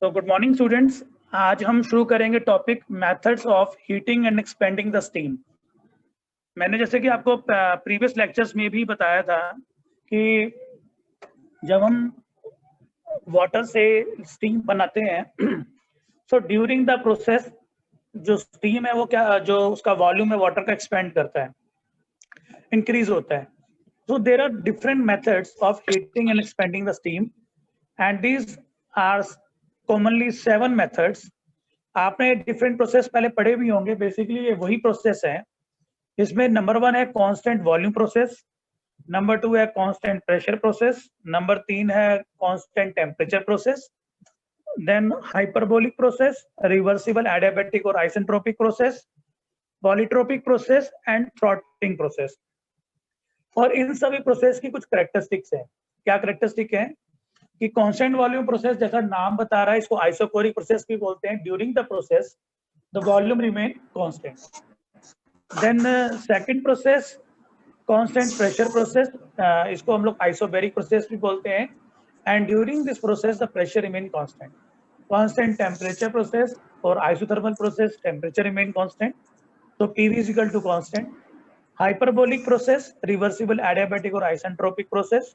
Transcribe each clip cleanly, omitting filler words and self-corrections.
तो good morning students. आज हम शुरू करेंगे topic methods of heating and expanding the steam. मैंने जैसे कि आपको प्रीवियस लेक्चर्स में भी बताया था कि जब हम वाटर से स्टीम बनाते हैं सो ड्यूरिंग द प्रोसेस जो स्टीम है वो क्या जो उसका वॉल्यूम है वाटर का एक्सपेंड करता है, इंक्रीज होता है। So there are different methods of heating and expanding the steam, and these are commonly 7 methods. आपने डिफरेंट प्रोसेस पहले पढ़े भी होंगे। बेसिकली ये वही प्रोसेस है। इसमें नंबर 1 है कांस्टेंट वॉल्यूम प्रोसेस, नंबर 2 है कांस्टेंट प्रेशर प्रोसेस, नंबर 3 है constant temperature process, then hyperbolic process, reversible adiabatic और isentropic process, polytropic process and throttling process. और इन सभी प्रोसेस की कुछ कैरेक्टरिस्टिक्स हैं। क्या कैरेक्टरिस्टिक है कि कांस्टेंट वॉल्यूम प्रोसेस जैसा नाम बता रहा है, इसको आइसोकोरिक प्रोसेस भी बोलते हैं। During the process the volume remain constant. Then second process constant pressure process, इसको हम लोग आइसोबैरिक प्रोसेस भी बोलते हैं। And during this process the pressure remain constant. Constant temperature process और isothermal process temperature remain constant, तो PV is equal to constant. Hyperbolic process, reversible adiabatic or isentropic process,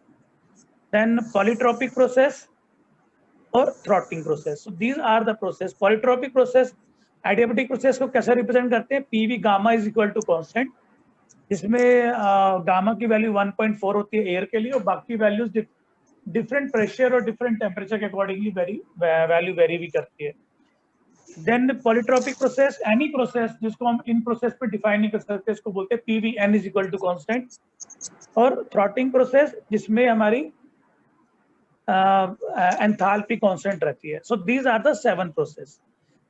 then polytropic process or throttling process. So these are the process. Polytropic process, adiabatic process को कैसे represent करते हैं? PV gamma is equal to constant, इसमें gamma की value 1.4 होती है air के लिए, और बाकी वैल्यूज डिफरेंट प्रेशर और डिफरेंट टेम्परेचर के अकॉर्डिंगली वैल्यू वेरी भी करती है। Then polytropic process, any process जिसको हम इन प्रोसेस पे डिफाइन नहीं कर सकते, इसको बोलते हैं PVN is equal to constant. और थ्रॉटलिंग प्रोसेस जिसमें हमारी एंथैल्पी कांस्टेंट रहती है। So these are the 7 process.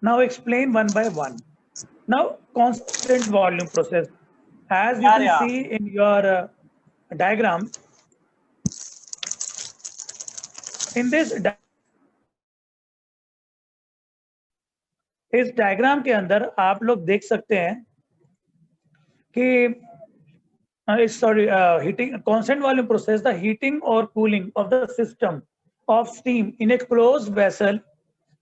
Now explain one by one. Now constant volume process, as you can see in your diagram, in this इस diagram के अंदर आप लोग देख सकते हैं कि sorry heating constant volume process, the heating और cooling of the system of steam in a close vessel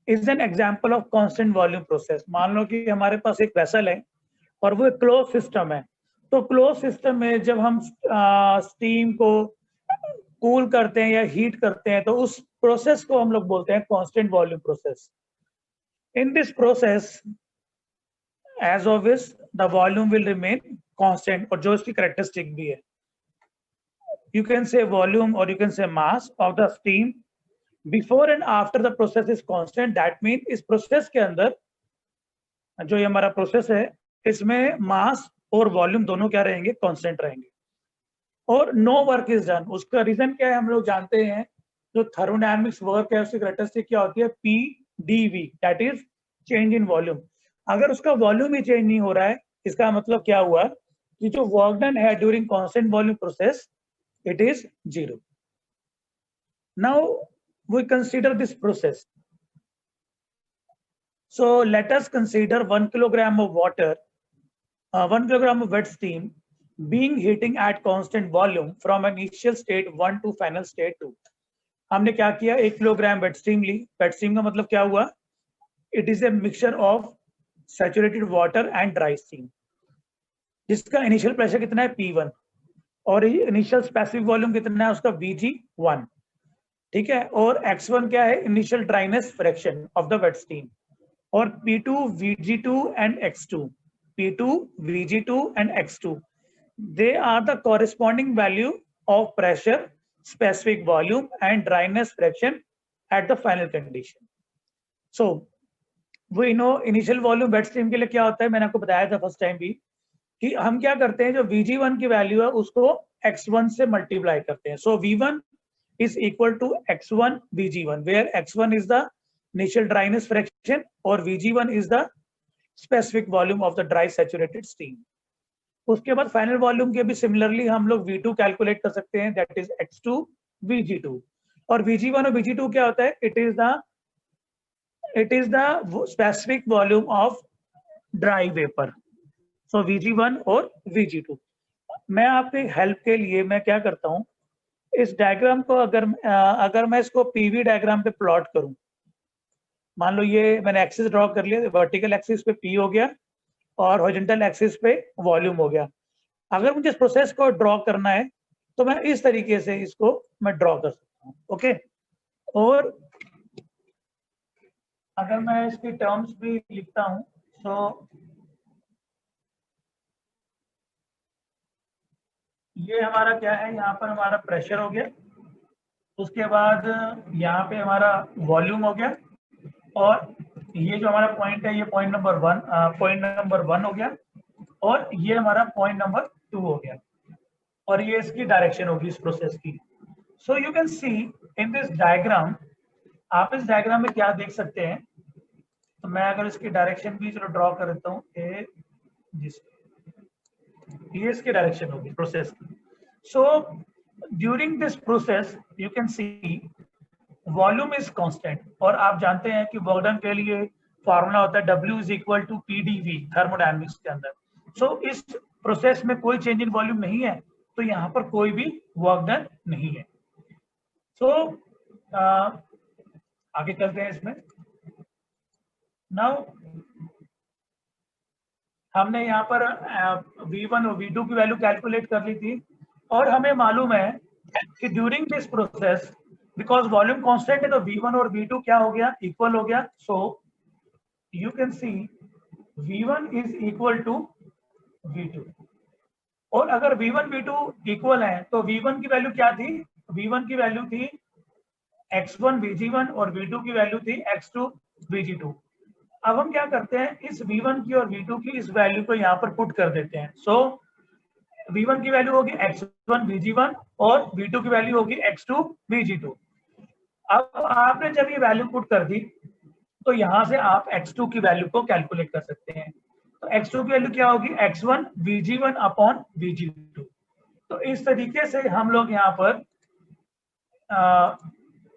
is an example of constant volume process. मान लो कि हमारे पास एक वेसल है और वो एक क्लोज सिस्टम है, तो क्लोज सिस्टम में जब हम स्टीम को कूल करते हैं या हीट करते हैं, तो उस प्रोसेस को हम लोग बोलते हैं constant volume process. In this process, as always, the volume will remain constant, और जो इसकी characteristic भी है, you can say volume or you can say mass of the steam before and after the process is constant. That means इस process के अंदर जो ये हमारा process है, इसमें mass और volume दोनों क्या रहेंगे? constant रहेंगे। और no work is done, उसका reason क्या है हम लोग जानते हैं। जो thermodynamics work है उसकी characteristic क्या होती है? PdV, that is change in volume. अगर उसका वॉल्यूम ही चेंज नहीं हो रहा है, इसका मतलब क्या हुआ कि जो वर्क डन है during constant volume process, it is 0। Now we consider this process. So let us consider 1 kilogram of water, 1 kilogram of wet steam being heating at constant volume from initial state 1 to final state 2। हमने क्या किया? 1 kilogram wet steam ली। Wet steam का मतलब क्या हुआ? It is a mixture of saturated water and dry steam, जिसका initial pressure कितना है? P1, और इनिशियल स्पेसिफिक वॉल्यूम कितना है उसका? Vg1। ठीक है। और X1 क्या है? Initial dryness fraction of the wet steam. और P2 Vg2 and X2, P2 Vg2 and X2, they are the corresponding value of pressure, specific volume and dryness fraction at the final condition. So वो initial volume weight stream के लिए क्या होता है, मैंने आपको बताया था फर्स्ट टाइम भी, कि हम क्या करते हैं, जो Vg1 की वैल्यू है उसको X1 से मल्टीप्लाई करते हैं। So V1 is equal to X1 Vg1, where X1 is the initial dryness fraction और Vg1 is the specific volume of the dry saturated steam. उसके बाद फाइनल वॉल्यूम के भी सिमिलरली हम लोग V2 कैलकुलेट कर सकते हैं, दैट इज X2 Vg2। और Vg1 और Vg2 क्या होता है? It is the specific volume of dry vapor. So Vg1 और Vg2। मैं आपके हेल्प के लिए मैं क्या करता हूँ, इस डायग्राम को अगर मैं इसको PV डायग्राम पे प्लॉट करूं, मान लो ये मैंने एक्सिस ड्रॉ कर लिया, वर्टिकल एक्सिस पे P हो गया और हॉरिजॉन्टल एक्सिस पे वॉल्यूम हो गया। अगर मुझे इस प्रोसेस को ड्रॉ करना है तो मैं इस तरीके से इसको मैं ड्रॉ कर सकता हूँ। ओके, और अगर मैं इसकी टर्म्स भी लिखता हूँ तो ये हमारा क्या है, यहाँ पर हमारा प्रेशर हो गया, उसके बाद यहाँ पे हमारा वॉल्यूम हो गया, और ये जो हमारा पॉइंट है ये पॉइंट नंबर वन हो गया, और ये हमारा पॉइंट नंबर 2 हो गया, और ये इसकी डायरेक्शन होगी इस प्रोसेस की। सो you can see in this diagram, आप इस डायग्राम में क्या देख सकते हैं, तो मैं अगर इसकी डायरेक्शन भी चलो ड्रॉ कर देता हूँ, ये इसकी डायरेक्शन होगी प्रोसेस की। So during this process you can C volume is constant, और आप जानते हैं कि वर्क डन के लिए फॉर्मूला होता है W is equal to PdV thermodynamics के अंदर। सो इस प्रोसेस में कोई चेंज इन वॉल्यूम नहीं है, तो यहाँ पर कोई भी वर्क डन नहीं है। सो आगे चलते हैं इसमें। नाउ हमने यहाँ पर V1 और V2 की वैल्यू कैलकुलेट कर ली थी, और हमें मालूम है कि during this process because volume constant है तो V1 और V2 क्या हो गया, इक्वल हो गया। So you can see V1 is equal to V2, और अगर V1 V2 इक्वल है तो V1 की वैल्यू क्या थी, V1 की वैल्यू थी x1 Vg1 और V2 की वैल्यू थी x2 Vg2। अब हम क्या करते हैं, इस V1 की और V2 की इस वैल्यू को यहाँ पर पुट कर देते हैं। सो V1 की वैल्यू होगी x1 Vg1 और V2 की वैल्यू होगी x2 Vg2। अब आपने जब ये वैल्यू पुट कर दी तो यहाँ से आप x2 की वैल्यू को कैलकुलेट कर सकते हैं। तो x2 की वैल्यू क्या होगी, x1 Vg1 अपॉन Vg2। तो इस तरीके से हम लोग यहाँ पर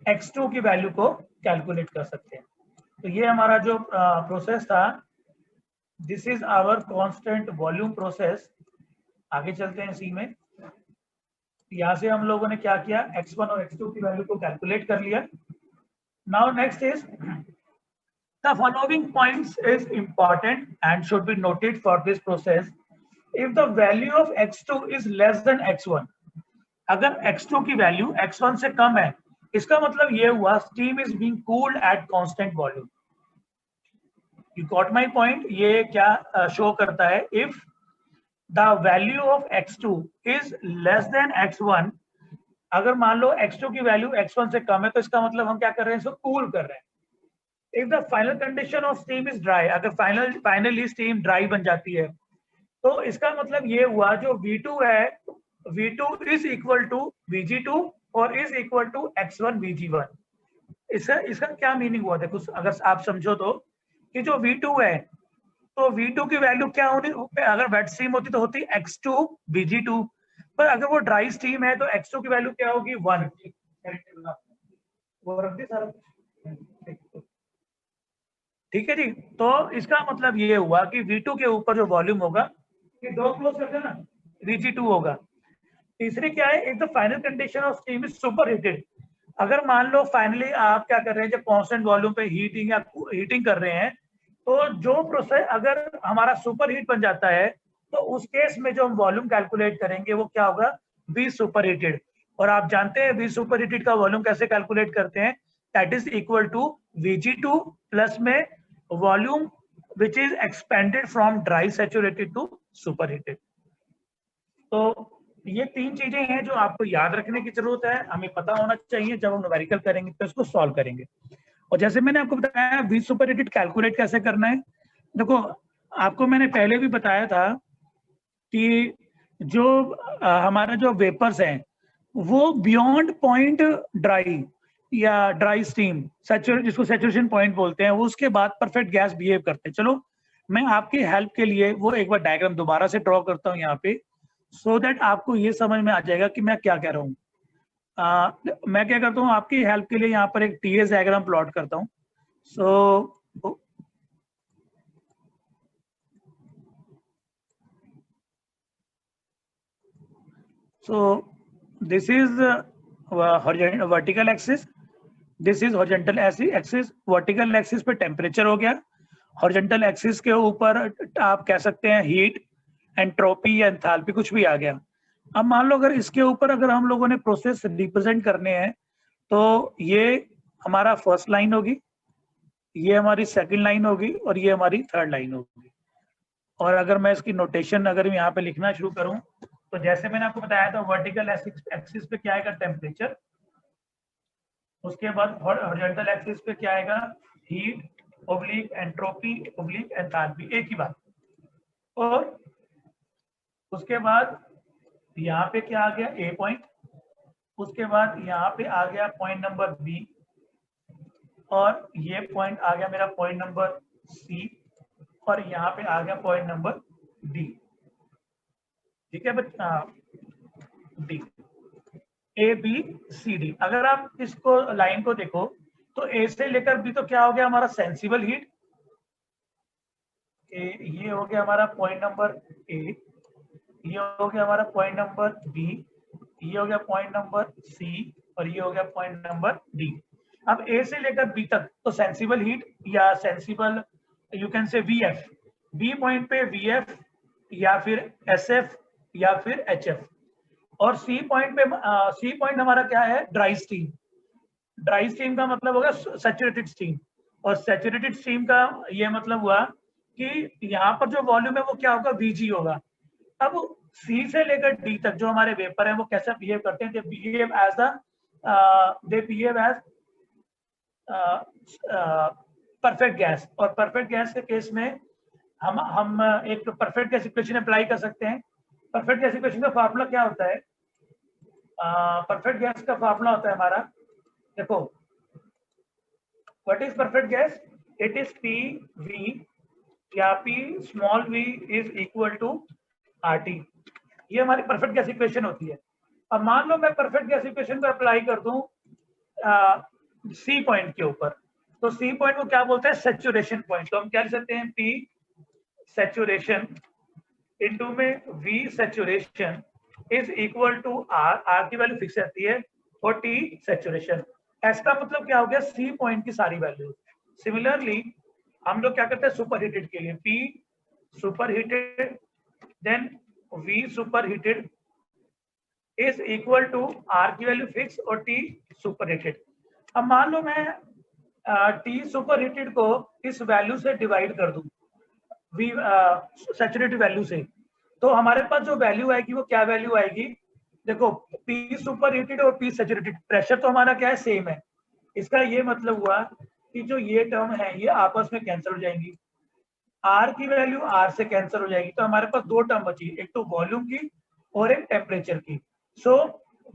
x2 की वैल्यू को कैलकुलेट कर सकते हैं। तो ये हमारा जो प्रोसेस था, this is our constant volume process. आगे चलते हैं इसी में। यहाँ से हम लोगों ने क्या किया, x1 और x2 की वैल्यू को कैलकुलेट कर लिया। Now next is the following points is important and should be noted for this process. If the value of x2 is less than x1, अगर x2 की वैल्यू x1 से कम है, इसका मतलब ये हुआ steam is being cooled at constant volume. You got my point? ये क्या शो करता है, if the value of x2 is less than x1, अगर मान लो x2 की वैल्यू x1 से कम है तो इसका मतलब हम क्या कर रहे हैं, इसको कूल कर रहे हैं। If the final condition of steam is dry, अगर फाइनली steam dry बन जाती है तो इसका मतलब ये हुआ जो V2 है, V2 is equal to Vg2 और is equal to x1 Vg1। इसका क्या मीनिंग हुआ, देखो अगर आप समझो तो कि जो V2 है तो V2 की वैल्यू क्या होनी, अगर वेट स्टीम होती तो होती x2 Vg2, पर अगर वो ड्राई स्टीम है तो x2 की वैल्यू क्या होगी, 1। वो रख दी सारा, ठीक है जी। तो इसका मतलब ये हुआ कि V2 के ऊपर जो वॉल्यूम होगा, ये दो क्लोज कर देना, Vg2 होगा। तीसरी क्या है, if the final condition of steam is super heated, अगर मान लो फाइनली आप क्या कर रहे हैं, जब कांस्टेंट वॉल्यूम पे हीटिंग कर रहे हैं, तो जो प्रोसेस अगर हमारा सुपर हीट बन जाता है तो उस केस में जो हम वॉल्यूम कैलकुलेट करेंगे वो क्या होगा, V सुपर हीटेड। और आप जानते हैं V सुपर हीटेड का वॉल्यूम कैसे कैलकुलेट करते हैं, that is equal to Vg2 plus में volume which is expanded from dry saturated to superheated. तो ये तीन चीजें हैं जो आपको याद रखने की जरूरत है, हमें पता होना चाहिए जब हम न्यूमेरिकल करेंगे तो इसको सॉल्व करेंगे। और जैसे मैंने आपको बताया V सुपरहीटेड कैलकुलेट कैसे करना है, देखो आपको मैंने पहले भी बताया था कि जो हमारा जो वेपर्स हैं वो बियॉन्ड पॉइंट ड्राई या ड्राई स्टीम जिसको सैचुरेशन पॉइंट बोलते हैं, वो उसके बाद परफेक्ट गैस बिहेव करते हैं। चलो मैं आपकी हेल्प के लिए वो एक बार डायग्राम दोबारा से ड्रॉ करता हूँ यहाँ पे, सो दैट आपको ये समझ में आ जाएगा कि मैं क्या कह रहा हूँ। मैं क्या करता हूँ आपकी हेल्प के लिए यहाँ पर एक TS डायग्राम प्लॉट करता हूँ। So this is vertical axis this is horizontal axis, vertical axis पे टेम्परेचर हो गया, हॉरिजॉन्टल एक्सिस के ऊपर आप कह सकते हैं हीट, एंट्रोपी या एंथैल्पी कुछ भी आ गया। अब मान लो अगर इसके ऊपर अगर हम लोगों ने प्रोसेस रिप्रेजेंट करने हैं तो ये हमारा फर्स्ट लाइन होगी, ये हमारी सेकंड लाइन होगी और ये हमारी थर्ड लाइन होगी। और अगर मैं इसकी नोटेशन अगर यहाँ पे लिखना शुरू करूं तो जैसे मैंने आपको बताया था वर्टिकल एक्सिस पे क्या आएगा टेम्परेचर, उसके बाद हॉरिजॉन्टल एक्सिस पे क्या आएगा heat oblique entropy oblique enthalpy, एक ही बात। और उसके बाद यहाँ पे क्या आ गया ए पॉइंट, उसके बाद यहाँ पे आ गया पॉइंट नंबर बी, और ये पॉइंट आ गया मेरा पॉइंट नंबर सी, और यहाँ पे आ गया पॉइंट नंबर डी। ठीक है बच्चा, D, A B C D. अगर आप इसको लाइन को देखो तो ए से लेकर बी तो क्या हो गया हमारा सेंसिबल हीट, ये हो गया हमारा पॉइंट नंबर ए, ये हो गया हमारा पॉइंट नंबर बी, ये हो गया पॉइंट नंबर सी, और ये हो गया पॉइंट नंबर डी। अब ए से लेकर बी तक तो सेंसिबल हीट या sensible you can say V F, B point पे वी एफ या फिर एस एफ या फिर एच एफ, और सी पॉइंट पे सी पॉइंट हमारा क्या है ड्राई स्टीम। ड्राई स्टीम का मतलब होगा सैचुरेटेड स्टीम, और सैचुरेटेड स्टीम का ये मतलब हुआ कि यहाँ पर जो वॉल्यूम है वो क्या होगा वीजी होगा। अब सी से लेकर डी तक जो हमारे वेपर है वो कैसा बिहेव करते हैं, they behave as perfect gas. और परफेक्ट गैस के केस में हम एक परफेक्ट गैस इक्वेशन अप्लाई कर सकते हैं। परफेक्ट गैस इक्वेशन का फार्मूला क्या होता है, परफेक्ट गैस का फार्मूला होता है हमारा, देखो what is perfect gas, it is P V या P small V is equal to RT, ये हमारी परफेक्ट गैस इक्वेशन होती है। अब मान लो मैं परफेक्ट गैस इक्वेशन को अप्लाई कर दूं सी पॉइंट के ऊपर, तो सी पॉइंट को क्या बोलते हैं सैचुरेशन पॉइंट, तो हम क्या लिख सकते हैं पी सैचुरेशन इनटू में V saturation is equal to R, R की वैल्यू फिक्स रहती है, और टी सैचुरेशन। एस का मतलब क्या हो गया सी पॉइंट की सारी वैल्यू। सिमिलरली हम लोग क्या करते हैं सुपर हीटेड के लिए P super heated then V super heated is equal to R की वैल्यू फिक्स और टी सुपर हीटेड। अब मान लो मैं टी सुपर हीटेड को इस वैल्यू से डिवाइड कर दूं वी सैचुरेटेड वैल्यू से, तो हमारे पास जो वैल्यू आएगी वो क्या वैल्यू आएगी, देखो पी सुपर हीटेड और पी सैचुरेटेड प्रेशर तो हमारा क्या है सेम है। इसका ये मतलब हुआ कि जो ये टर्म है ये आपस में कैंसिल हो जाएंगी, आर की वैल्यू आर से कैंसिल हो जाएगी, तो हमारे पास दो टर्म बची, एक तो वॉल्यूम की और एक टेम्परेचर की। सो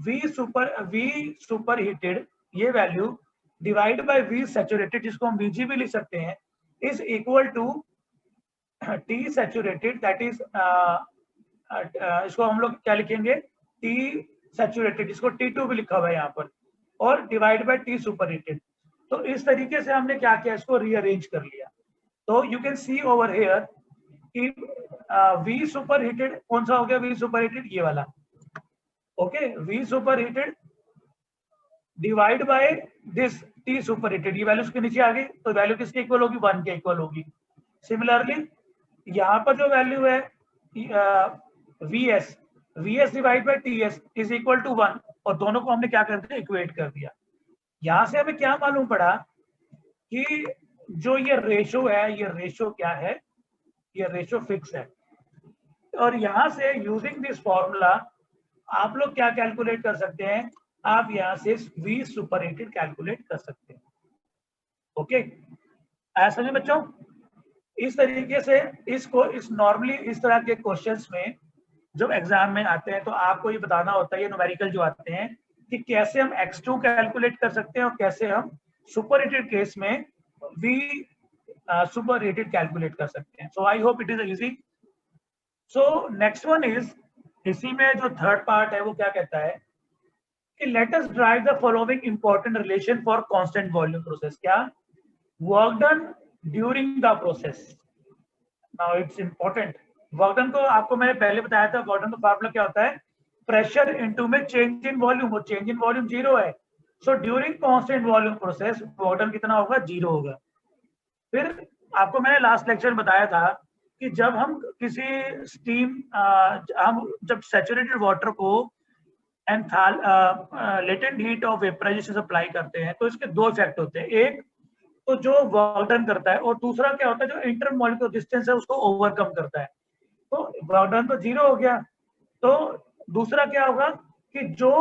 वी सुपर हीटेड ये value divide by V saturated, जिसको हम वीजी भी लिख सकते हैं, is equal to T saturated, that is इसको हम लोग क्या लिखेंगे टी सैचुरेटेड, इसको T2 भी लिखा हुआ है यहाँ पर, और divide by T super heated. तो इस तरीके से हमने क्या किया इसको रीअरेंज कर लिया। तो you can see over here कि वी सुपर हीटेड कौन सा हो गया, वी सुपर हीटेड ये वाला, okay, V super heated divide by this T super heated, ये वैल्यू उसके नीचे आ गई, तो वैल्यू किसके इक्वल होगी 1 के इक्वल होगी। सिमिलरली यहाँ पर जो वैल्यू है V S divide by T S is equal to 1, और दोनों को हमने क्या कर दिया इक्वेट कर दिया। यहाँ से हमें क्या मालूम पड़ा कि जो ये रेशो है ये रेशो क्या है, ये रेशो फिक्स है। और यहाँ से यूजिंग दिस फॉर्मूला आप लोग क्या कैलकुलेट कर सकते हैं, आप यहाँ से वी सुपर हीटेड कैलकुलेट कर सकते हैं। ओके ऐसा नहीं बच्चों, इस तरीके से इसको इस नॉर्मली इस तरह के क्वेश्चंस में जब एग्जाम में आते हैं तो आपको ये बताना होता है, ये न्यूमेरिकल जो आते हैं कि कैसे हम x2 कैलकुलेट कर सकते हैं और कैसे हम सुपर हीटेड केस में वी सुपर हीटेड कैलकुलेट कर सकते हैं। So I hope it is easy. So next one is, इसी में जो थर्ड पार्ट है वो क्या कहता है कि let us derive the following important relation for constant volume process. क्या, work done during the process. Now it's important, work done को आपको मैंने पहले बताया था, वर्क डन का फॉर्मूला क्या होता है, प्रेशर इनटू में चेंज इन वॉल्यूम, और चेंज इन वॉल्यूम 0 है, so during constant volume process work done कितना होगा, 0 होगा। फिर आपको मैंने लास्ट लेक्चर में बताया था कि जब हम किसी स्टीम हम जब सैचुरेटेड वाटर को latent heat of vaporisation apply करते हैं तो इसके दो इफेक्ट होते हैं, एक तो जो वर्क डन करता है और दूसरा क्या होता है जो इंटरमॉलिक्यूलर डिस्टेंस है उसको ओवरकम करता है। तो वर्क डन तो 0 हो गया, तो दूसरा क्या होगा कि जो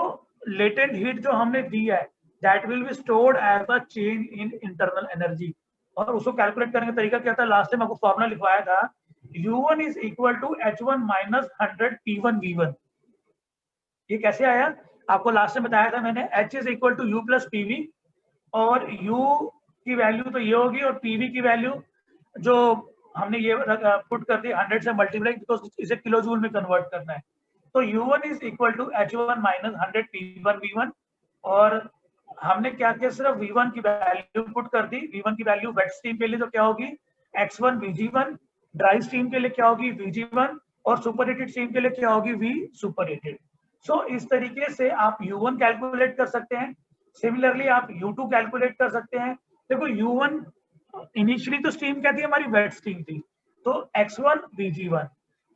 लेटेंट हीट जो हमने दी है that will be stored as a change in internal energy, और उसको कैलकुलेट करने का तरीका क्या था, लास्ट टाइम आपको फॉर्मूला लिखवाया था, U1 is equal to H1 minus 100 P1 V1। ये कैसे आया, आपको लास्ट में बताया था मैंने, H is equal to U plus PV, और U की वैल्यू तो ये होगी और PV की वैल्यू जो हमने ये पुट कर दी 100 से मल्टीप्लाई, बिकॉज इसे किलो जूल में कन्वर्ट करना है। तो U1 is equal to H1 minus 100 P1 V1, और हमने क्या किया, सिर्फ V1 की वैल्यू पुट कर दी। V1 की वैल्यू वेट स्टीम के लिए तो क्या होगी X1 VG1, ड्राई स्टीम के लिए क्या होगी VG1, और सुपर हीटेड स्टीम के लिए क्या होगी V सुपर हीटेड। सो इस तरीके से आप U1 कैलकुलेट कर सकते हैं। सिमिलरली आप U2 कैलकुलेट कर सकते हैं। देखो U1 इनिशियली तो स्टीम क्या थी, हमारी वेट स्टीम थी, तो X1 VG1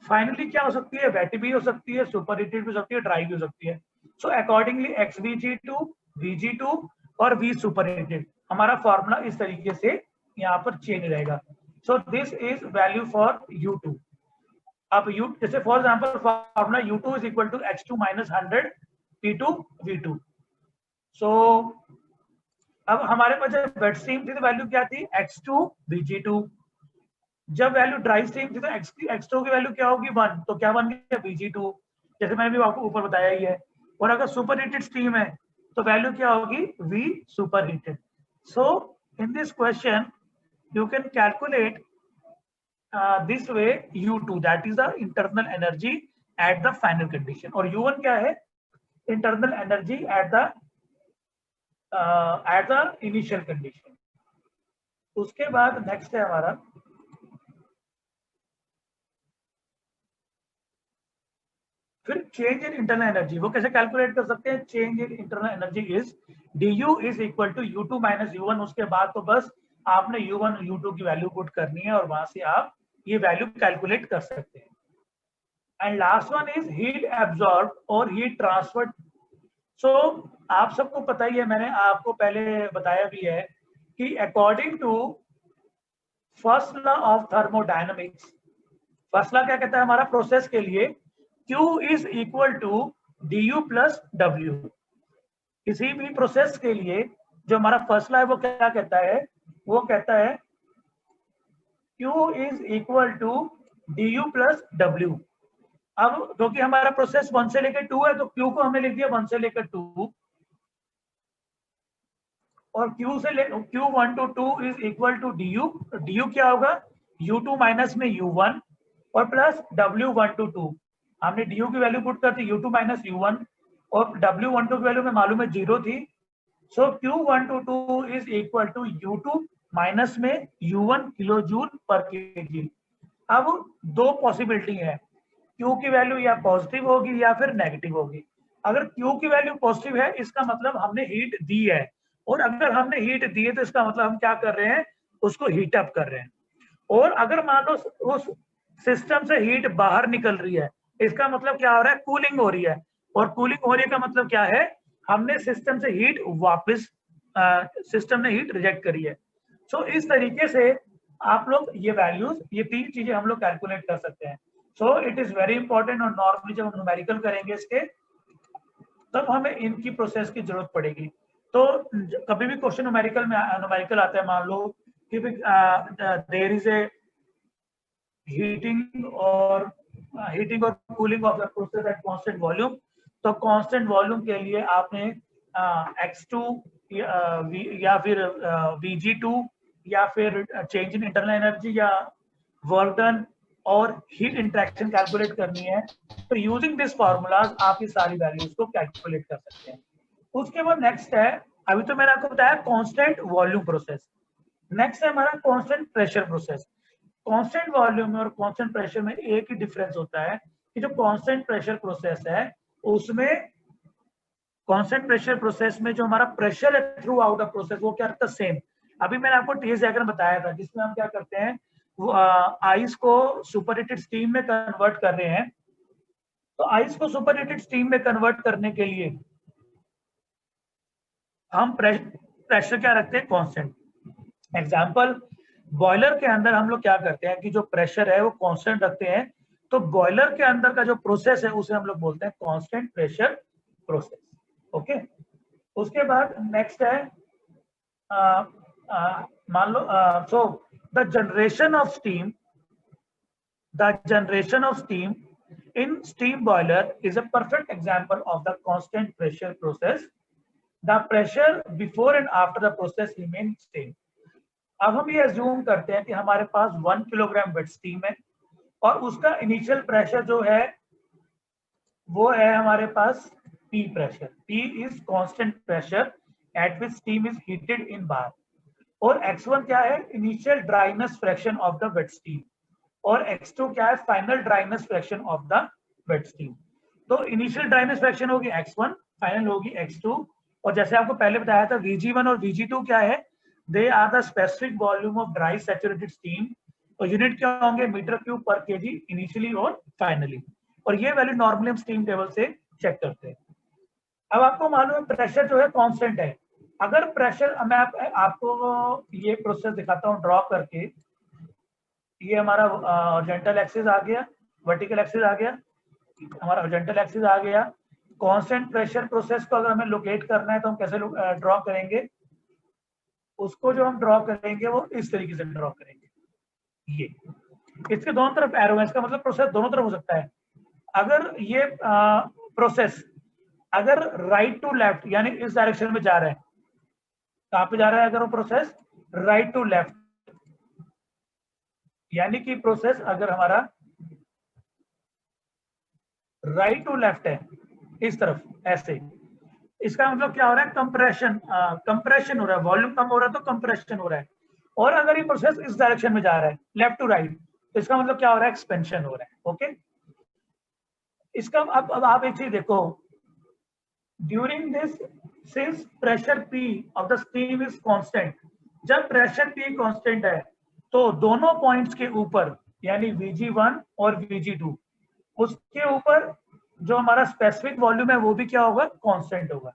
फाइनली क्या हो सकती है, वेट भी हो सकती है, सुपर हीटेड भी हो सकती है, ड्राई भी हो सकती है। सो अकॉर्डिंगली XVG2 VG2 और V सुपर हीटेड, हमारा फॉर्मूला इस तरीके से यहाँ पर चेंज रहेगा। So this is value for U2। अब U जैसे for example formula U2 is equal to H2 minus 100 P2 V2। So अब हमारे पास जब वेट स्टीम थी तो वैल्यू क्या थी X2 VG2, जब वैल्यू ड्राई स्टीम थी तो X2 की वैल्यू क्या होगी 1, तो क्या बन गया VG2, जैसे मैंने भी आपको ऊपर बताया ही है। और अगर सुपर हीटेड स्टीम है तो वैल्यू क्या होगी V super heated. So in this question you can calculate this way U2 that is the internal energy at the final condition, और U1 क्या है, internal energy at the initial condition। उसके बाद next है हमारा फिर चेंज इन इंटरनल एनर्जी। वो कैसे कैलकुलेट कर सकते हैं, change in internal energy is du is equal to U2 minus U1। उसके बाद तो बस आपने U1 और U2 की वैल्यू पुट करनी है और वहां से आप ये वैल्यू कैलकुलेट कर सकते हैं। And last one is heat absorb और हीट ट्रांसफर। सो आप सबको पता ही है, मैंने आपको पहले बताया भी है कि according to first law of thermodynamics, first law क्या कहता है हमारा प्रोसेस के लिए, Q is equal to du plus W। किसी भी प्रोसेस के लिए जो हमारा फर्स्ट लॉ है वो क्या कहता है, वो कहता है Q is equal to du plus W। अब क्योंकि हमारा प्रोसेस 1 से लेकर 2 है तो Q को हमने लिख दिया 1 से लेकर 2, और Q से Q1 to 2 is equal to du क्या होगा U2 माइनस में U1 और प्लस W1 to 2। हमने du की वैल्यू पुट कर दी U2 माइनस U1 और W12 की वैल्यू में मालूम है 0 थी। So Q1 to 2 is equal to U2 minus में U1 किलो जूल पर केजी। अब दो पॉसिबिलिटी है, Q की वैल्यू या पॉजिटिव होगी या फिर नेगेटिव होगी। अगर Q की वैल्यू पॉजिटिव है इसका मतलब हमने हीट दी है, और अगर हमने हीट दी है तो इसका मतलब हम क्या कर रहे हैं, उसको हीट अप कर रहे हैं। और अगर मान लो उस सिस्टम से हीट बाहर निकल रही है, इसका मतलब क्या हो रहा है, कूलिंग हो रही है, और कूलिंग हो रही है का मतलब क्या है, हमने सिस्टम से हीट वापस सिस्टम ने हीट रिजेक्ट करी है। सो इस तरीके से आप लोग ये वैल्यूज, ये तीन चीजें हम लोग कैलकुलेट कर सकते हैं। So it is very important, और नॉर्मली जब हम न्यूमेरिकल करेंगे इसके तब हमें इनकी प्रोसेस की जरूरत पड़ेगी। तो कभी भी क्वेश्चन न्यूमेरिकल में न्यूमेरिकल आता है, मान लो कि देयर इज ए हीटिंग और cooling of the process at constant volume, तो कांस्टेंट वॉल्यूम के लिए आपने X2 या फिर VG2 या फिर चेंज इन इंटरनल एनर्जी या वर्क डन और हीट इंटरेक्शन कैलकुलेट करनी है। तो यूजिंग दिस फॉर्मूलाज आप ये सारी वैल्यूज को कैलकुलेट कर सकते हैं। उसके बाद नेक्स्ट है, अभी तो मैंने आपको बताया कांस्टेंट वॉल्यूम प्रोसेस, नेक्स्ट है हमारा constant pressure process. Constant volume में और कांस्टेंट प्रेशर में एक ही डिफरेंस होता है कि जो कांस्टेंट प्रेशर प्रोसेस है उसमें कांस्टेंट प्रेशर प्रोसेस में जो हमारा प्रेशर है थ्रू आउट द प्रोसेस वो क्या रहता है, सेम। अभी मैंने आपको टीएस डायग्राम बताया था जिसमें हम क्या करते हैं, वो आइस को सुपरहीटेड स्टीम में कन्वर्ट कर रहे हैं। तो आइस को सुपरहीटेड स्टीम में कन्वर्ट करने के लिए हम प्रेशर क्या रखते हैं, कांस्टेंट। एग्जांपल, बॉयलर के अंदर हम लोग क्या करते हैं कि जो प्रेशर है वो कांस्टेंट रखते हैं। तो बॉयलर के अंदर का जो प्रोसेस है उसे हम लोग बोलते हैं कांस्टेंट प्रेशर प्रोसेस। ओके, उसके बाद नेक्स्ट है मान लो, so the generation of steam in steam boiler is a perfect example of the constant pressure process. The pressure before and after the process remains same. अब हम ये assume करते हैं कि हमारे पास 1 किलोग्राम वेट स्टीम है और उसका इनिशियल प्रेशर जो है वो है हमारे पास P pressure. P is constant pressure at which steam is heated in bar, और X1 क्या है, initial dryness fraction of the wet steam, और X2 क्या है, final dryness fraction of the wet steam. तो इनिशियल ड्राइनेस फ्रैक्शन होगी X1, final होगी X2। और जैसे आपको पहले बताया था Vg1 और Vg2 क्या है, they are the specific volume of dry saturated steam, और यूनिट क्या होंगे, मीटर क्यूब पर केजी इनिशियली और फाइनली, और ये वैल्यू नॉर्मली हम स्टीम टेबल से चेक करते हैं। अब आपको मालूम है प्रेशर जो है कांस्टेंट है। अगर प्रेशर, मैं आपको ये प्रोसेस दिखाता हूँ ड्रॉ करके। ये हमारा हॉरिजॉन्टल एक्सिस आ गया, वर्टिकल एक्सिस आ गया, हमारा हॉरिजॉन्टल एक्सिस आ गया। कांस्टेंट प्रेशर प्रोसेस को अगर हमें लोकेट करना है तो हम कैसे ड्रॉ करेंगे, उसको जो हम ड्रॉ करेंगे वो इस तरीके से ड्रॉ करेंगे। ये इसके दोनों तरफ एरो है, इसका मतलब प्रोसेस दोनों तरफ हो सकता है। अगर ये प्रोसेस अगर राइट टू लेफ्ट यानी इस डायरेक्शन में जा रहा है, कहां पे जा रहा है, अगर वो प्रोसेस राइट टू लेफ्ट, यानी कि प्रोसेस अगर हमारा राइट टू लेफ्ट है इस तरफ ऐसे, इसका मतलब क्या हो रहा है, कंप्रेशन हो रहा है, वॉल्यूम कम हो रहा है तो कंप्रेशन हो रहा है। और अगर ये प्रोसेस इस डायरेक्शन में जा रहा है लेफ्ट टू राइट, तो इसका मतलब क्या हो रहा है, एक्सपेंशन हो रहा है। ओके, इसका अब आप एक चीज देखो, during this since pressure P of the steam is constant, जब प्रेशर P कांस्टेंट है तो दोनों पॉइंट्स के ऊपर यानी Vg1 और Vg2 उसके ऊपर जो हमारा स्पेसिफिक वॉल्यूम है वो भी क्या होगा, कांस्टेंट होगा।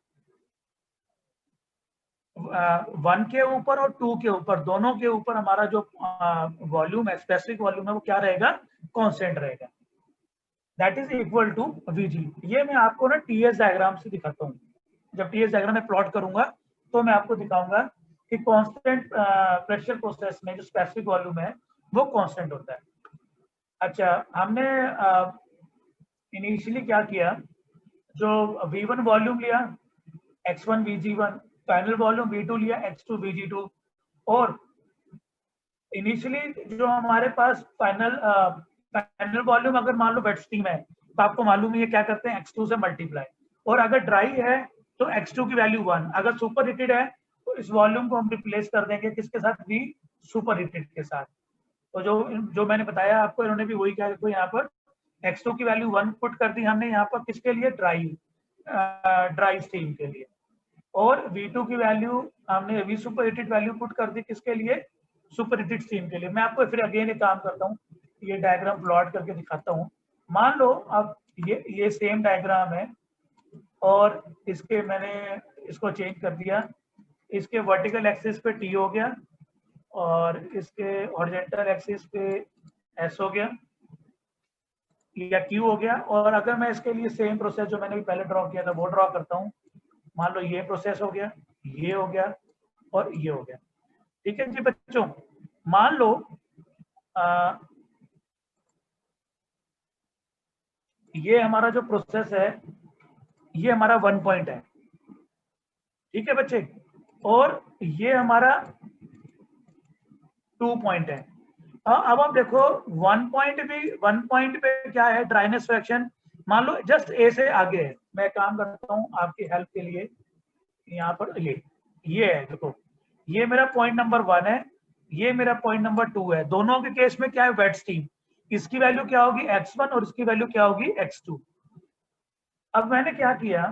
1 के ऊपर और 2 के ऊपर, दोनों के ऊपर हमारा जो वॉल्यूम है, स्पेसिफिक वॉल्यूम है, वो क्या रहेगा, कांस्टेंट रहेगा। That is equal to Vg। ये मैं आपको ना टीएस डायग्राम से दिखाता हूँ। जब टीएस डायग्राम में प्लॉट करूंगा तो मैं आपको दिखाऊंगा कि कांस्टेंट प्रेशर प्रोसेस में जो स्पेसिफिक वॉल्यूम है वो कांस्टेंट होता है। अच्छा, हमने इनिशियली क्या किया, जो V1 वॉल्यूम लिया X1 Vg1, final volume V2 लिया X2 Vg2, और इनिशियली जो हमारे पास फाइनल वॉल्यूम अगर मान लो वेट स्टीम है तो आपको मालूम है ये क्या करते हैं, X2 से मल्टीप्लाई, और अगर ड्राई है तो X2 की वैल्यू 1, अगर सुपर हीटेड है तो इस वॉल्यूम को हम रिप्लेस कर देंगे किसके साथ, V सुपर हीटेड के साथ। तो जो मैंने बताया आपको, इन्होंने भी वही कहा, देखो यहाँ पर X2 की वैल्यू 1 पुट कर दी हमने यहाँ पर, किसके लिए, ड्राई स्टीम के लिए, और V2 की वैल्यू हमने V super heated value put कर दी किसके लिए, सुपर हीटेड स्टीम के लिए। मैं आपको फिर अगेन एक काम करता हूँ, ये डायग्राम प्लॉट करके दिखाता हूँ। मान लो अब ये सेम डायग्राम है और इसके मैंने इसको चेंज कर दिया, इसके वर्टिकल एक्सिस पे T हो गया और इसके हॉरिजॉन्टल एक्सिस पे S हो गया या Q हो गया। और अगर मैं इसके लिए सेम प्रोसेस जो मैंने भी पहले ड्रॉ किया था वो ड्रॉ करता हूँ, मान लो ये प्रोसेस हो गया, ये हो गया और ये हो गया। ठीक है जी बच्चों, मान लो ये हमारा जो प्रोसेस है ये हमारा 1 पॉइंट है, ठीक है बच्चे, और ये हमारा 2 पॉइंट है। अब आप देखो 1 पॉइंट पे क्या है, ड्राइनेस फ्रैक्शन मान लो जस्ट ए से आगे है। मैं काम करता हूँ आपकी हेल्प के लिए, यहाँ पर ये है, देखो ये मेरा पॉइंट नंबर 1 है, ये मेरा पॉइंट नंबर 2 है। दोनों के केस में क्या है, वेट स्टीम, इसकी वैल्यू क्या होगी X1 और इसकी वैल्यू क्या होगी X2। अब मैंने क्या किया,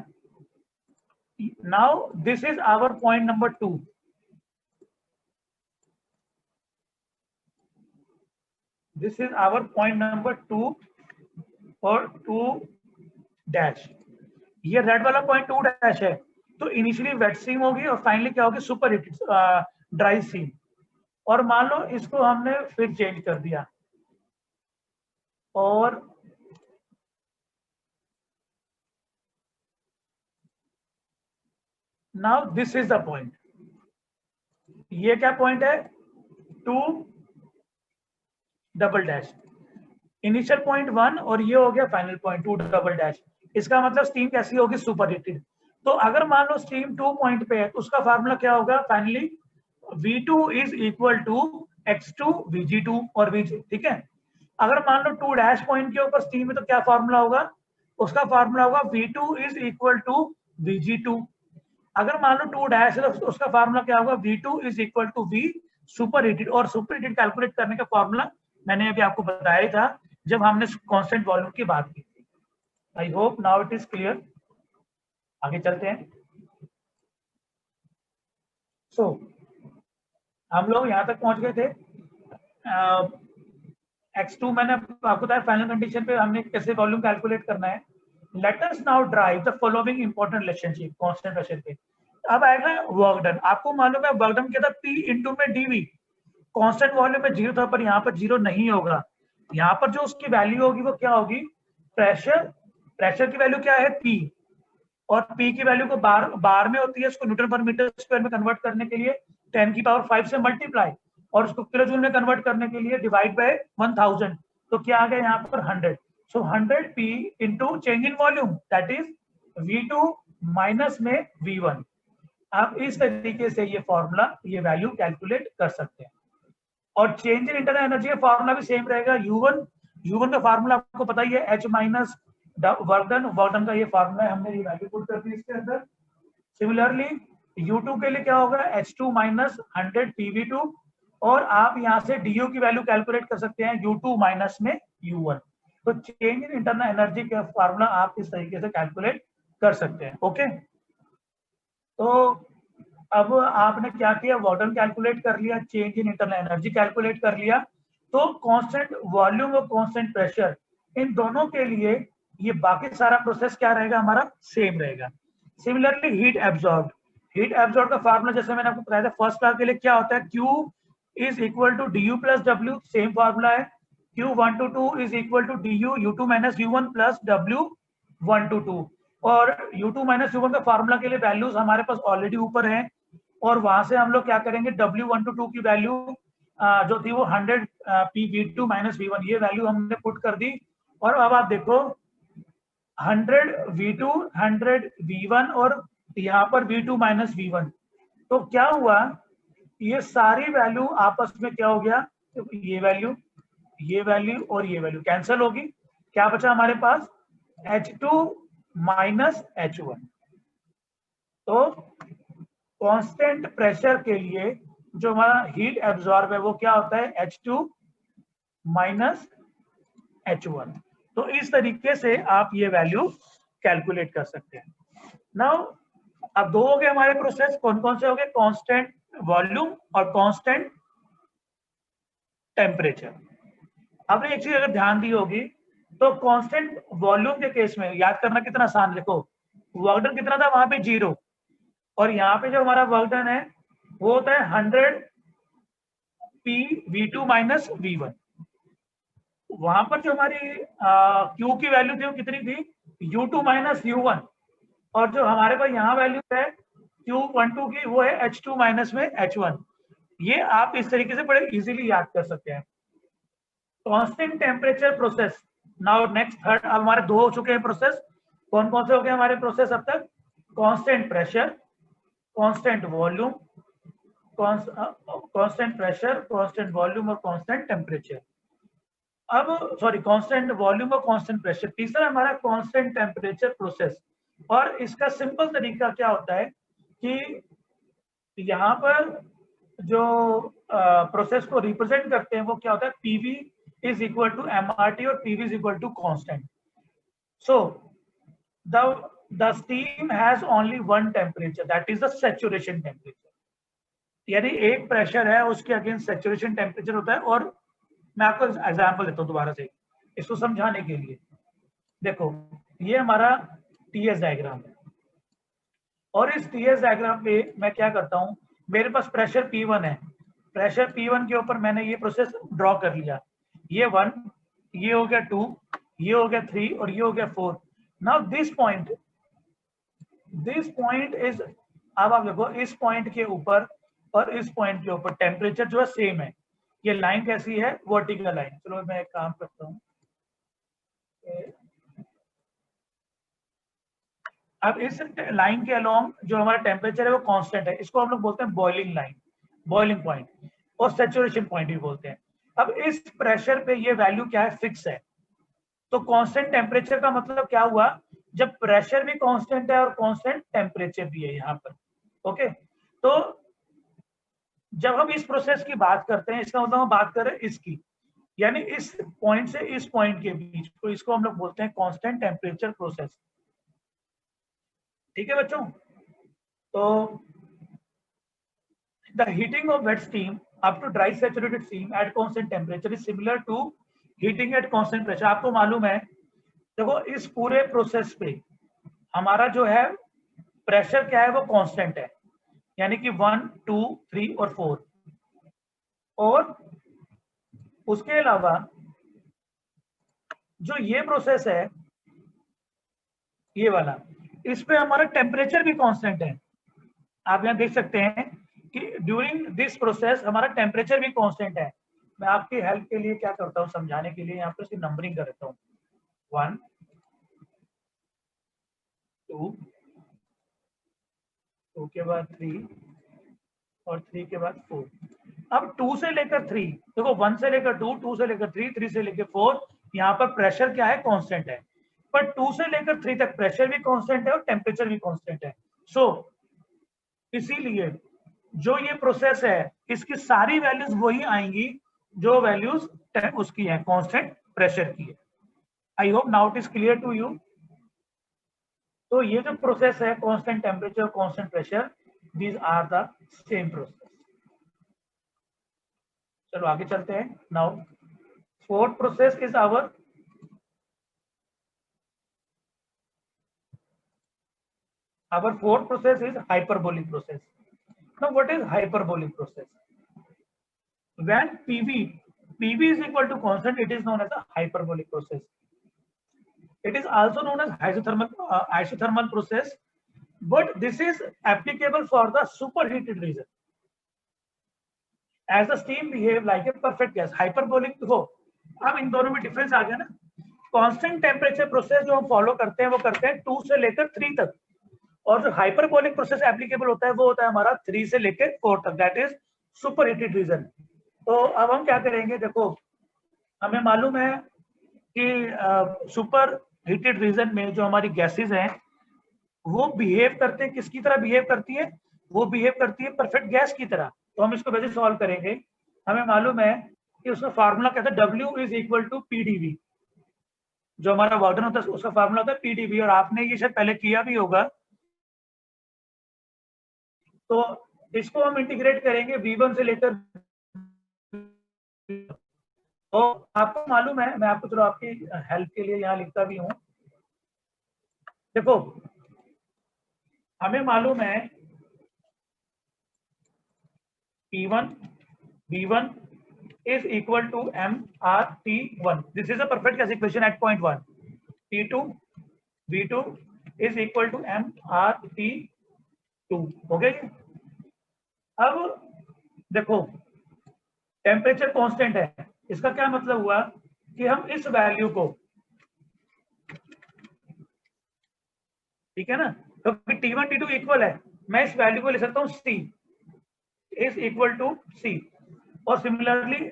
Now this is our point number 2. This is our point number 2 और 2 डैश. ये रेड वाला पॉइंट 2 डैश है, तो इनिशियली वेट स्ट्रीम होगी और फाइनली क्या होगी, सुपर हीटेड ड्राई स्ट्रीम. और मान लो इसको हमने फिर चेंज कर दिया और now this is the point. ये क्या पॉइंट है, 2 डबल डैश. इनिशियल पॉइंट 1 और ये हो गया फाइनल पॉइंट 2 डबल डैश. इसका मतलब स्टीम कैसी होगी, सुपर हीटेड. तो अगर मान लो स्टीम 2 पॉइंट पे है तो उसका फार्मूला क्या होगा, finally V2 is equal to X2 Vg2 और Vg. ठीक है. अगर मान लो 2 डैश पॉइंट के ऊपर स्टीम है तो क्या फार्मूला होगा, उसका फार्मूला होगा V2 is equal to Vg2. अगर मान लो 2 डैश है तो उसका फार्मूला क्या होगा, V2 is equal to V super heated. और सुपर हीटेड कैलकुलेट करने का फार्मूला मैंने अभी आपको बताया था जब हमने कांस्टेंट वॉल्यूम की बात की थी. आई hope now it is clear. आगे चलते हैं. सो हम लोग यहाँ तक पहुंच गए थे. X2 मैंने आपको बताया फाइनल कंडीशन पे हमने कैसे वॉल्यूम कैलकुलेट करना है. Let us now drive the following important relationship constant pressure पे. अब आएगा वर्क डन. आपको मालूम है वर्क डन क्या था, P इंटू में dV. कांस्टेंट वॉल्यूम में 0 था पर यहाँ पर 0 नहीं होगा. यहाँ पर जो उसकी वैल्यू होगी वो क्या होगी, प्रेशर. प्रेशर की वैल्यू क्या है, P. और P की वैल्यू को बार में होती है, उसको न्यूटन पर मीटर स्क्वायर में कन्वर्ट करने के लिए 10 की पावर 5 से मल्टीप्लाई और उसको किलो जूल में कन्वर्ट करने के लिए डिवाइड बाय 1000. तो क्या आ गया यहाँ पर 100. सो 100 P into change in volume that is V2 minus में V1. आप इस तरीके से ये फॉर्मूला, ये वैल्यू कैलकुलेट कर सकते हैं. और चेंज इन इंटरनल एनर्जी का फॉर्मूला भी सेम रहेगा. U1 का फॉर्मूला आपको पता ही है, H माइनस वर्क डन का ये फॉर्मूला है, हमने ये वैल्यू पुट कर दी इसके अंदर. सिमिलरली U2 के लिए क्या होगा, H2 माइनस 100 PV2. और आप यहाँ से DU की वैल्यू कैलकुलेट कर सकते हैं, U2 माइनस में U1. तो चेंज इन इंटरनल एनर्जी का फॉर्मूला आप इस तरीके से कैलकुलेट कर सकते हैं. ओके. तो अब आपने क्या किया, वॉल्यूम कैलकुलेट कर लिया, change in internal energy calculate कर लिया. तो कांस्टेंट वॉल्यूम और कांस्टेंट प्रेशर, इन दोनों के लिए ये बाकी सारा प्रोसेस क्या रहेगा, हमारा सेम रहेगा. सिमिलरली हीट एब्जॉर्ब का फार्मूला जैसे मैंने आपको बताया था फर्स्ट लॉ के लिए क्या होता है, Q is equal to DU plus W. Same formula है. Q1 to 2 is equal to DU U2 minus U1 plus W1 to 2. और U2 माइनस U1 का फार्मूला के लिए वैल्यूज हमारे पास ऑलरेडी ऊपर है और वहां से हम लोग क्या करेंगे, W1 to 2 की वैल्यू जो थी वो 100 PV2 माइनस V1, ये वैल्यू हमने पुट कर दी. और अब आप देखो 100 V2 100 V1 और यहाँ पर V2 माइनस V1. तो क्या हुआ, ये सारी वैल्यू आपस में क्या हो गया, ये वैल्यू और ये वैल्यू कैंसिल होगी. क्या बचा हमारे पास, H2 माइनस H1. तो कांस्टेंट प्रेशर के लिए जो हमारा हीट एब्जॉर्ब है वो क्या होता है, H2 माइनस H1. तो इस तरीके से आप ये वैल्यू कैलकुलेट कर सकते हैं. नाउ अब दो हो गए हमारे प्रोसेस. कौन कौन से हो गए, कांस्टेंट वॉल्यूम और कांस्टेंट टेम्परेचर. आपने एक चीज अगर ध्यान दी होगी तो कांस्टेंट वॉल्यूम के केस में याद करना कितना आसान. देखो वर्क डन कितना था वहां पे 0 और यहाँ पे जो हमारा वर्क डन है वो होता है 100 PV2 माइनस V1. वहां पर जो हमारी Q की वैल्यू थी वो कितनी थी, U2 माइनस U1. और जो हमारे पास यहाँ वैल्यू है Q12 की वो है H2 माइनस में H1. ये आप इस तरीके से बड़े इजीली याद कर सकते हैं. Constant temperature process. Now next third, अब हमारे दो हो चुके हैं प्रोसेस. कौन कौन से हो गए हमारे प्रोसेस अब तक, constant pressure, constant volume, constant pressure, constant volume और कांस्टेंट टेम्परेचर. अब सॉरी कांस्टेंट वॉल्यूम और कांस्टेंट प्रेशर. तीसरा हमारा कांस्टेंट टेम्परेचर प्रोसेस. और इसका सिंपल तरीका क्या होता है कि यहाँ पर जो प्रोसेस को रिप्रेजेंट करते हैं वो क्या होता है, PV is equal to MRT और PV is equal to constant. So the the steam has only one temperature, that is the saturation temperature. यानी एक प्रेशर है, उसके अगेंस्ट सैचुरेशन टेम्परेचर होता है। और मैं आपको एग्जांपल देता हूँ दोबारा से इसको समझाने के लिए। देखो, ये हमारा टीएस डायग्राम है, और इस टीएस डायग्राम पे मैं क्या करता हूँ, मेरे पास प्रेशर P1 है। प्रेशर P1 के ऊपर मैंने ये प्रोसेस ड्रॉ कर लिया। ये 1, ये हो गया 2, ये हो गया 3 और ये हो गया 4। नाउ दिस पॉइंट इज, अब आप देखो इस पॉइंट के ऊपर और इस पॉइंट के ऊपर टेम्परेचर जो है सेम है। ये लाइन कैसी है, वर्टिकल लाइन। चलो मैं एक काम करता हूँ, अब इस लाइन के अलोंग जो हमारा टेम्परेचर है वो कांस्टेंट है, इसको हम लोग बोलते हैं बॉइलिंग लाइन, बॉइलिंग पॉइंट, और सैचुरेशन पॉइंट भी बोलते हैं। अब इस प्रेशर पे ये वैल्यू क्या है, फिक्स है। तो कांस्टेंट टेम्परेचर का मतलब क्या हुआ, जब प्रेशर भी कांस्टेंट है और कांस्टेंट टेम्परेचर भी है यहाँ पर। ओके, तो जब हम इस प्रोसेस की बात करते हैं, इसका मतलब हम बात कर रहे हैं इसकी, यानी इस पॉइंट से इस पॉइंट के बीच, तो इसको हम लोग बोलते हैं कांस्टेंट टेम्परेचर प्रोसेस। ठीक है बच्चों? तो the heating of wet steam up to dry saturated steam at constant temperature is similar to heating at constant pressure। आपको मालूम है, देखो इस पूरे प्रोसेस पे हमारा जो है प्रेशर क्या है, वो कांस्टेंट है, यानी कि 1, 2, 3 और 4। और उसके अलावा जो ये प्रोसेस है, ये वाला, इस पे हमारा टेम्परेचर भी कांस्टेंट है। आप यहाँ देख सकते हैं कि ड्यूरिंग दिस प्रोसेस हमारा टेम्परेचर भी कांस्टेंट है। मैं आपकी हेल्प के लिए क्या करता हूँ, समझाने के लिए यहाँ पर सिर्फ नंबरिंग कर देता हूँ, 1, 2, 2 के बाद 3 और 3 के बाद 4। अब 2 से लेकर 3, देखो 1 से लेकर 2, 2 से लेकर 3, 3 से लेकर 4, यहाँ पर प्रेशर क्या है, कांस्टेंट है। पर 2 से लेकर 3 तक प्रेशर भी कांस्टेंट है और टेम्परेचर भी कांस्टेंट है। सो इसीलिए जो ये प्रोसेस है, इसकी सारी वैल्यूज वही आएंगी जो वैल्यूज उसकी है, कांस्टेंट प्रेशर की है। I hope now it is clear to you. तो ये जो प्रोसेस है, constant temperature, constant pressure, these are the same process. चलो आगे चलते हैं। Now fourth process is our fourth process is hyperbolic process. Now what is hyperbolic process? When PV is equal to constant, it is known as a hyperbolic process. It is also known as isothermal process, but this is applicable for the superheated region. As the steam behave like a perfect gas. Hyperbolic हो, अब इन दोनों में difference आ गया ना। Constant temperature process जो हम follow करते हैं वो करते हैं 2 से लेकर 3 तक, और जो हाइपरबोलिक प्रोसेस एप्लीकेबल होता है वो होता है हमारा 3 से लेकर 4 तक, that is super heated region. तो अब हम क्या करेंगे, देखो हमें मालूम है कि सुपर हीटेड रीजन में जो हमारी गैसेस हैं वो बिहेव करते हैं, किसकी तरह बिहेव करती है, वो बिहेव करती है परफेक्ट गैस की तरह। तो हम इसको वैसे सॉल्व करेंगे। हमें मालूम है कि उसका फार्मूला क्या था, W is equal to PdV। जो हमारा वाटर होता है उसका फार्मूला होता है PdV, और आपने ये शायद पहले किया भी होगा। तो इसको हम इंटीग्रेट करेंगे V1 से लेकर, तो आपको मालूम है, मैं आपको चलो आपकी हेल्प के लिए यहाँ लिखता भी हूँ। देखो हमें मालूम है P1 V1 is equal to mRT1. This is a perfect gas equation at point 1. P2 V2 is equal to mRT2. Okay, अब देखो टेम्परेचर कांस्टेंट है, इसका क्या मतलब हुआ कि हम इस वैल्यू को, ठीक है ना, तो T1 T2 इक्वल है, मैं इस वैल्यू को ले सकता हूँ C is equal to C, और सिमिलरली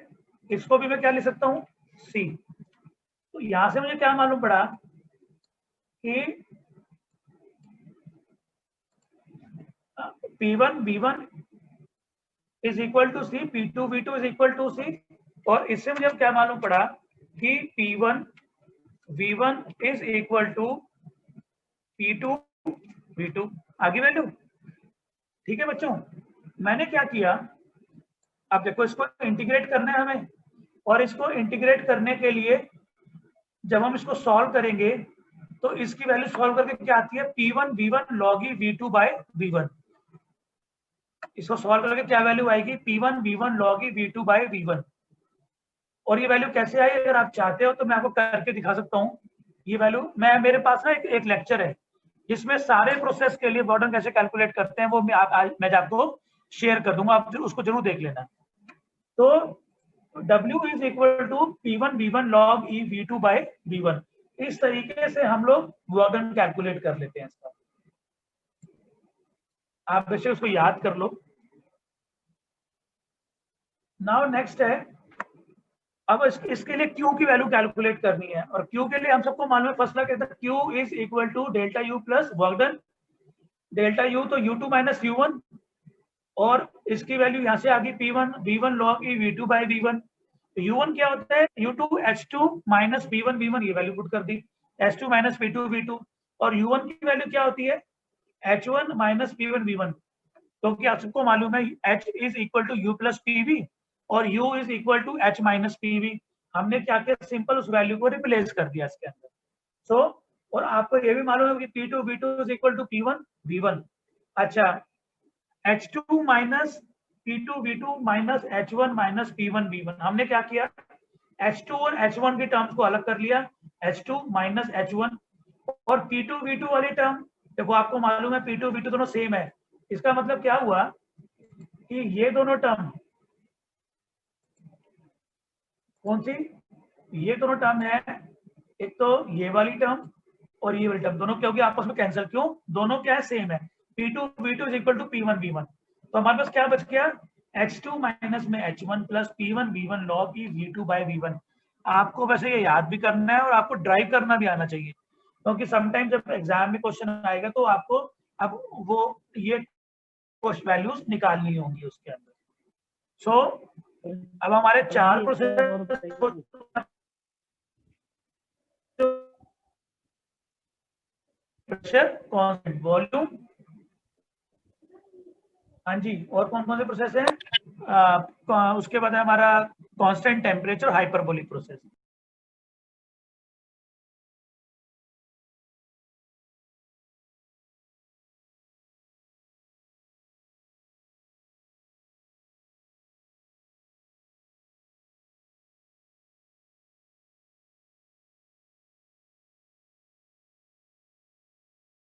इसको भी मैं क्या ले सकता हूँ C। तो यहां से मुझे क्या मालूम पड़ा कि P1 V1 is equal to C, P2 V2 is equal to C, और इससे मुझे क्या मालूम पड़ा कि P1 V1 is equal to P2 V2 आगे वैल्यू। ठीक है बच्चों, मैंने क्या किया, अब देखो इसको इंटीग्रेट करना है हमें, और इसको इंटीग्रेट करने के लिए जब हम इसको सॉल्व करेंगे तो इसकी वैल्यू सॉल्व करके क्या आती है, P1 V1 log E V2 by V1। इसको सॉल्व करके क्या वैल्यू आएगी, P1 V1 log E V2 by V1। और ये वैल्यू कैसे आई, अगर आप चाहते हो तो मैं आपको करके दिखा सकता हूँ ये वैल्यू। मेरे पास ना एक लेक्चर है जिसमें सारे प्रोसेस के लिए बॉर्डन कैसे कैलकुलेट करते हैं वो मैं आपको शेयर कर दूंगा, आप उसको जरूर देख लेना। तो W is equal to P1 V1 log E V2 by V1। इस तरीके से हम लोग बॉर्डन कैलकुलेट कर लेते हैं इसका, आप वैसे उसको याद कर लो। नाउ नेक्स्ट है, अब इसके लिए Q की वैल्यू कैलकुलेट करनी है, और Q के लिए हम सबको मालूम है फर्स्ट कहता है Q is equal to delta U plus work done. Delta U तो U2 माइनस U1, और इसकी वैल्यू यहाँ से आ गई P1 V1 log E V2 by V1। तो U1 क्या होता है, U2 H2 minus P1 V1, ये वैल्यू पुट कर दी, H2 माइनस P2 V2। और U1 की वैल्यू क्या होती है, H1 माइनस P1 V1, क्योंकि आप सबको मालूम है H is equal to U plus PV और U is equal to H minus PV। हमने क्या किया, सिंपल उस वैल्यू को रिप्लेस कर दिया इसके अंदर। सो और आपको ये भी मालूम है कि P2 V2 is equal to P1 V1। अच्छा, H2 minus P2 V2 minus H1 minus P1 V1, हमने क्या किया, H2 और H1 की टर्म्स को अलग कर लिया, H2 माइनस H1। और P2 V2 वाली टर्म देखो, आपको मालूम है P2 V2 दोनों सेम है, इसका मतलब क्या हुआ कि ये दोनों टर्म, कौन सी, ये दोनों टर्म है, एक तो ये वाली टर्म और ये वाली टर्म, दोनों क्या होगी आपस में कैंसिल, क्यों, दोनों क्या है, सेम है। P2 V2 is equal to P1 V1। तो हमारे पास क्या बच गया, H2 माइनस में H1 plus P1 V1 log E V2 by V1। आपको वैसे ये याद भी करना है और आपको ड्राइव करना भी आना चाहिए, क्योंकि समटाइम जब एग्जाम में क्वेश्चन आएगा तो आपको अब वो ये वैल्यूज निकालनी होंगी उसके अंदर। सो अब हमारे चार प्रोसेस प्रेशर, कांस्टेंट, वॉल्यूम, हाँ जी, और कौन कौन से प्रोसेस है, उसके बाद है हमारा कांस्टेंट टेम्परेचर, हाइपरबोलिक प्रोसेस।